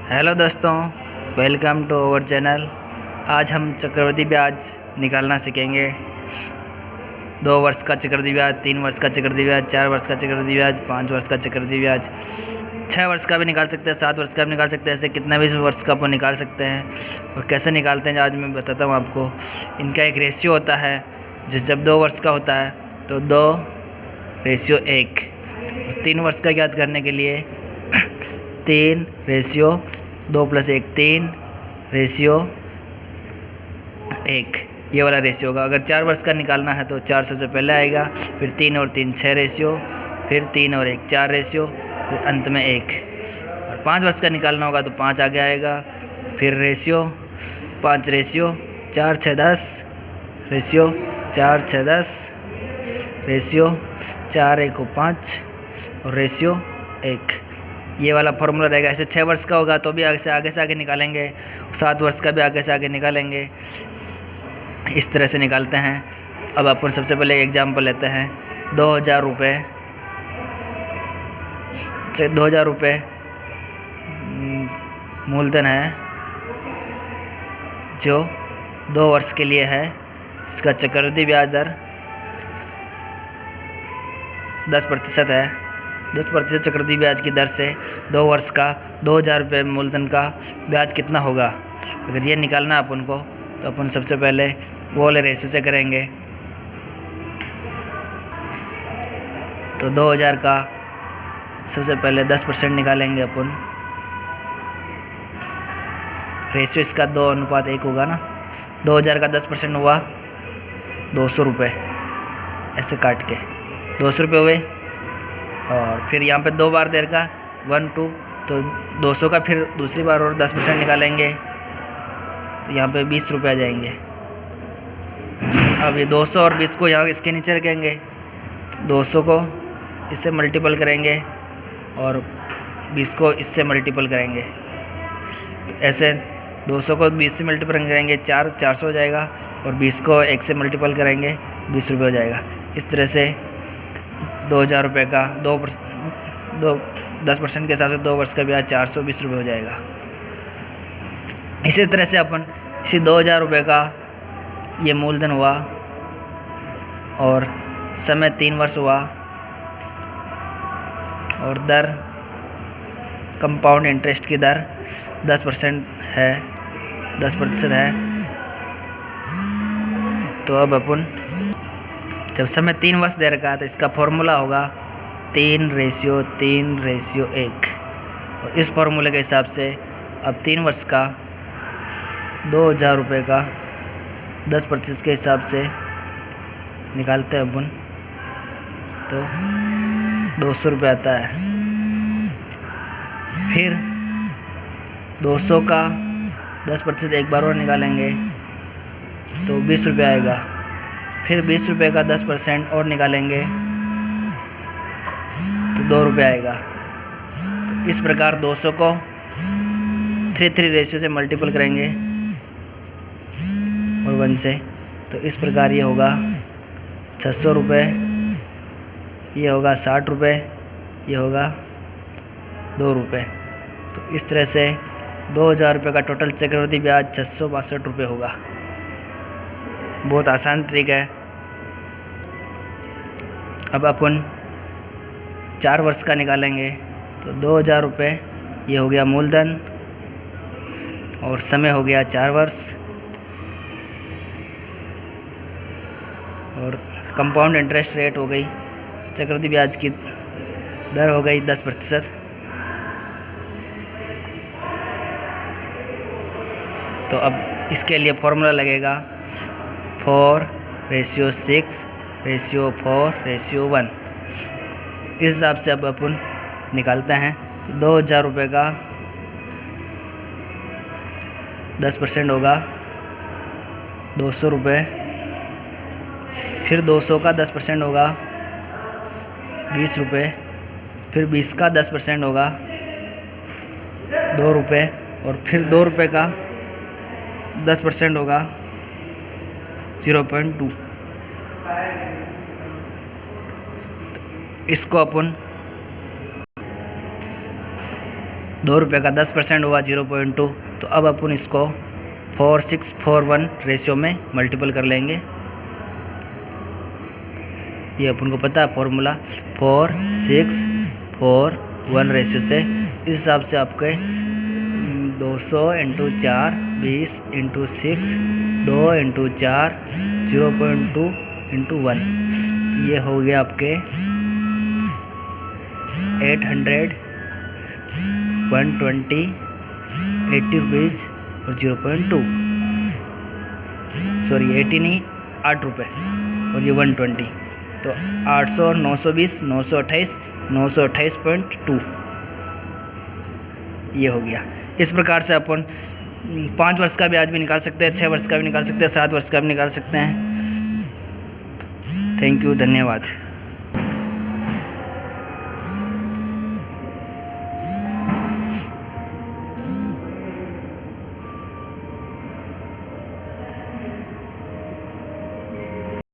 Hello दोस्तों, welcome to our channel. आज हम चक्रवृद्धि ब्याज निकालना सीखेंगे। 2 वर्ष का चक्रवृद्धि ब्याज, 3 वर्ष का चक्रवृद्धि ब्याज, 4 वर्ष का चक्रवृद्धि ब्याज, 5 वर्ष का चक्रवृद्धि ब्याज, 6 वर्ष का भी निकाल सकते हैं, 7 वर्ष का भी निकाल सकते हैं। ऐसे कितना भी वर्ष का अपन निकाल सकते हैं। और कैसे निकालते हैं आज मैं बताता हूँ आपको। इनका एक रेशियो होता है, जब 2 वर्ष का होता है तो 2:1। 3 वर्ष का ज्ञात करने के लिए 3:2 + 1, 3:1, ये वाला रेशियो होगा। अगर 4 वर्ष का निकालना है तो 4 सबसे पहले आएगा, फिर 3 और 3 6 रेशियो, फिर 3 और 1 4 रेशियो, फिर अंत में 1। और 5 वर्ष का निकालना होगा तो 5 आगे आएगा, फिर रेशियो 5 रेशियो 4 6 10 रेशियो 4 6 10 रेशियो 4 1 को 5 और रेशियो 1। ये वाला फॉर्मूला रहेगा। ऐसे 6 वर्ष का होगा तो भी आगे से आगे निकालेंगे, 7 वर्ष का भी आगे से आगे निकालेंगे। इस तरह से निकालते हैं। अब अपन सबसे पहले एग्जाम्पल लेते हैं। 2000 रुपये मूलधन है जो 2 वर्ष के लिए है। इसका चक्रवृद्धि ब्याज दर 10% है। 10% चक्रवृद्धि ब्याज की दर से 2 वर्ष का 2000 रुपये मूलधन का ब्याज कितना होगा। अगर ये निकालना अपन को तो अपन सबसे पहले वो वाले रेशियो से करेंगे। तो 2000 का सबसे पहले 10% निकालेंगे अपन। रेशियो इसका 2:1 होगा ना। 2000 का 10% हुआ 200 रुपये। ऐसे काट के 200 रुपये हुए। और फिर यहाँ पे 2 बार देर का 1 2, तो 200 का फिर दूसरी बार और 10% निकालेंगे तो यहाँ पे 20 रुपये आ जाएंगे। अब ये 200 और 20 को यहाँ इसके नीचे रखेंगे। 200 को इससे मल्टीपल करेंगे और 20 को इससे मल्टीपल करेंगे। तो ऐसे 200 को 20 से मल्टीपल करेंगे 400 हो जाएगा, और 20 को 1 से मल्टीपल करेंगे 20 रुपये हो जाएगा। इस तरह से 2000 रुपये का 10% के हिसाब से 2 वर्ष का ब्याज 420 रुपये हो जाएगा। इसी तरह से अपन इसी 2000 रुपये का ये मूलधन हुआ और समय 3 वर्ष हुआ, और दर कंपाउंड इंटरेस्ट की दर 10% है। तो अब अपन जब समय 3 वर्ष दे रखा है तो इसका फॉर्मूला होगा 3:1। और इस फॉर्मूले के हिसाब से अब 3 वर्ष का 2000 रुपये का 10% के हिसाब से निकालते हैं अपन तो 200 रुपये आता है। फिर 200 का 10% एक बार और निकालेंगे तो 20 रुपये आएगा। फिर 20 रुपये का 10% और निकालेंगे तो 2 रुपये आएगा। तो इस प्रकार 200 को 3 रेशियो से मल्टीपल करेंगे और 1 से, तो इस प्रकार ये होगा 600 रुपये, ये होगा 60 रुपये, ये होगा 2 रुपये। तो इस तरह से 2000 रुपये का टोटल चक्रवृद्धि ब्याज 662 रुपये होगा। बहुत आसान तरीका है। अब अपन 4 वर्ष का निकालेंगे तो 2000 रुपये, ये हो गया मूलधन और समय हो गया 4 वर्ष, और कंपाउंड इंटरेस्ट रेट हो गई, चक्रवृद्धि ब्याज की दर हो गई 10%। तो अब इसके लिए फॉर्मूला लगेगा 4:6:4:1। इस हिसाब से अब अपन निकालते हैं। तो 2000 रुपये का 10% होगा 200 रुपये, फिर 200 का 10% होगा 20 रुपये, फिर 20 का 10% होगा 2 रुपये, और फिर 2 रुपये का 10% होगा 0.2। इसको अपन ₹2 का 10% हुआ 0.2। तो अब अपन इसको 4641 रेशियो में मल्टीपल कर लेंगे। ये अपन को पता है फॉर्मूला 4641 रेशियो से। इस हिसाब से आपके 200 × 4 20 × 6 2 × 4 0.2 × 1। ये हो गया आपके 800 120 80 रुपीज़ और 0.2 सॉरी 80 नहीं 8 रुपये और ये 120। तो 800 और 920 928 928.2 ये हो गया। इस प्रकार से अपन 5 वर्ष का ब्याज भी निकाल सकते हैं, 6 वर्ष का भी निकाल सकते हैं, 7 वर्ष का भी निकाल सकते हैं। थैंक यू, धन्यवाद।